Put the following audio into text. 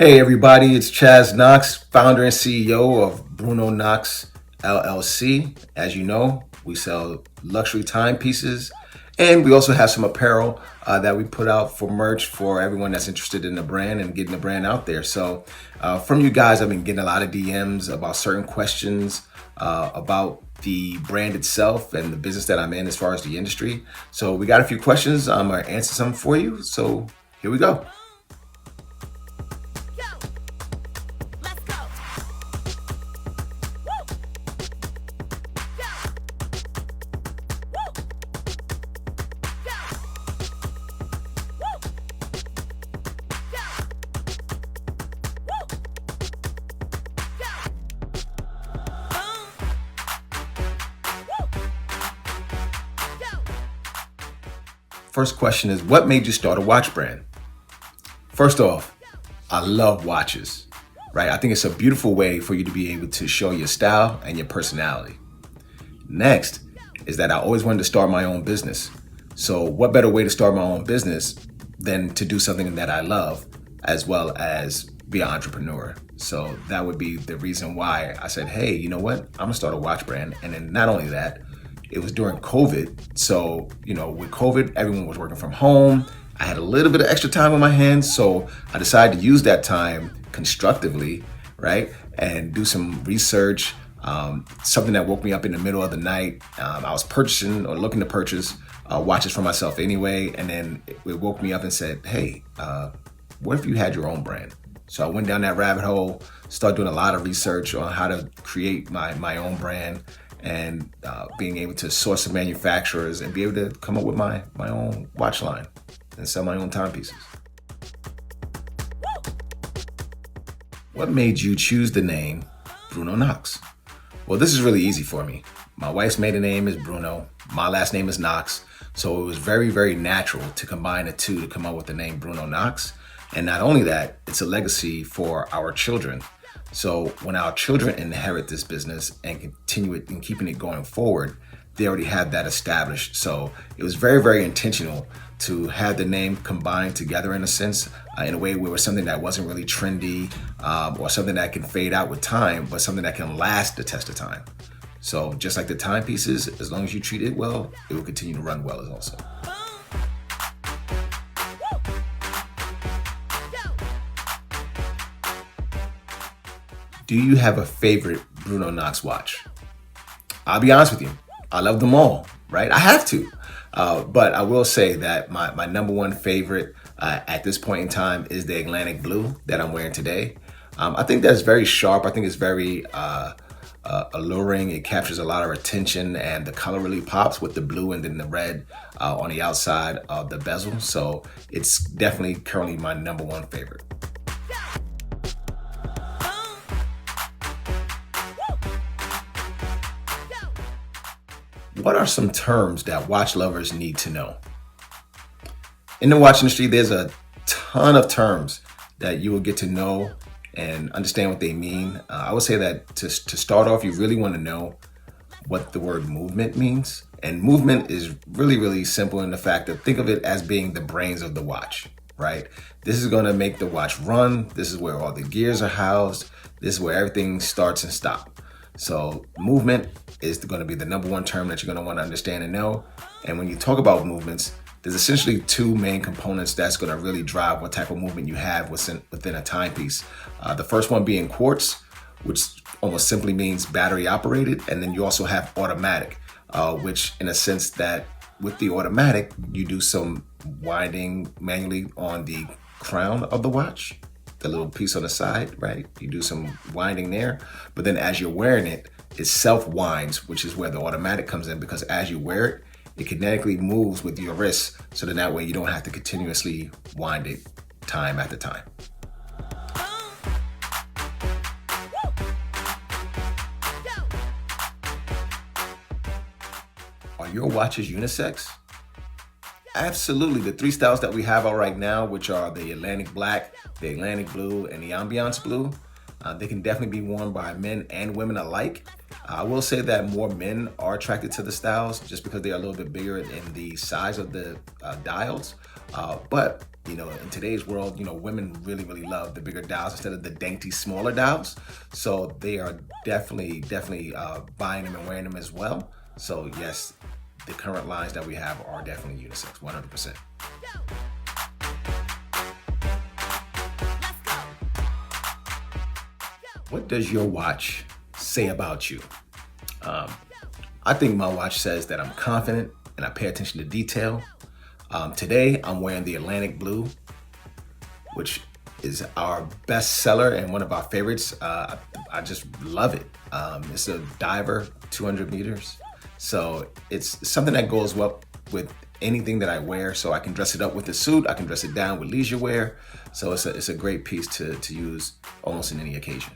Hey everybody, it's Chaz Knox, founder and CEO of BRUNOKNOX LLC. As you know, we sell luxury timepieces and we also have some apparel that we put out for merch for everyone that's interested in the brand and getting the brand out there. So from you guys, I've been getting a lot of DMs about certain questions about the brand itself and the business that I'm in as far as the industry. So we got a few questions. I'm going to answer some for you. So here we go. First question is, what made you start a watch brand? First off, I love watches, right? I think it's a beautiful way for you to be able to show your style and your personality. Next is that I always wanted to start my own business. So what better way to start my own business than to do something that I love as well as be an entrepreneur? So that would be the reason why I said, hey, you know what? I'm gonna start a watch brand. And then not only that, it was during COVID. So, with COVID, everyone was working from home. I had a little bit of extra time on my hands. So I decided to use that time constructively, right? And do some research, something that woke me up in the middle of the night. I was purchasing or looking to purchase watches for myself anyway. And then it woke me up and said, hey, what if you had your own brand? So I went down that rabbit hole, started doing a lot of research on how to create my own brand, and being able to source some manufacturers and be able to come up with my own watch line and sell my own timepieces. What made you choose the name Bruno Knox? Well, this is really easy for me. My wife's maiden name is Bruno. My last name is Knox. So it was very, very natural to combine the two to come up with the name Bruno Knox. And not only that, it's a legacy for our children. So when our children inherit this business and continue it and keeping it going forward, they already have that established. So it was very, very intentional to have the name combined together in a sense, in a way where it was something that wasn't really trendy or something that can fade out with time, but something that can last the test of time. So just like the timepieces, as long as you treat it well, it will continue to run well as also. Do you have a favorite Bruno Knox watch? I'll be honest with you, I love them all, right? I have to. But I will say that my number one favorite at this point in time is the Atlantic Blue that I'm wearing today. I think that's very sharp. I think it's very alluring. It captures a lot of attention and the color really pops with the blue and then the red on the outside of the bezel. So it's definitely currently my number one favorite. What are some terms that watch lovers need to know? In the watch industry, there's a ton of terms that you will get to know and understand what they mean. I would say that to start off, you really want to know what the word movement means. And movement is really, really simple in the fact that think of it as being the brains of the watch, right? This is going to make the watch run. This is where all the gears are housed. This is where everything starts and stops. So movement is going to be the number one term that you're going to want to understand and know. And when you talk about movements, there's essentially two main components that's going to really drive what type of movement you have within a timepiece. The first one being quartz, which almost simply means battery operated. And then you also have automatic, which in a sense that with the automatic, you do some winding manually on the crown of the watch, the little piece on the side, right? You do some winding there, but then as you're wearing it, it self-winds, which is where the automatic comes in, because as you wear it, it kinetically moves with your wrist, so then that way you don't have to continuously wind it time after time. Are your watches unisex? Absolutely. The three styles that we have out right now, which are the Atlantic Black, the Atlantic Blue, and the Ambiance Blue, they can definitely be worn by men and women alike. I will say that more men are attracted to the styles just because they are a little bit bigger in the size of the dials. But In today's world, women really, really love the bigger dials instead of the dainty, smaller dials. So they are definitely buying them and wearing them as well. So yes, the current lines that we have are definitely unisex, 100%. What does your watch say about you? I think my watch says that I'm confident and I pay attention to detail. Today, I'm wearing the Atlantic Blue, which is our best seller and one of our favorites. I just love it. It's a diver, 200 meters. So it's something that goes well with anything that I wear. So I can dress it up with a suit. I can dress it down with leisure wear. So it's a great piece to use almost in any occasion.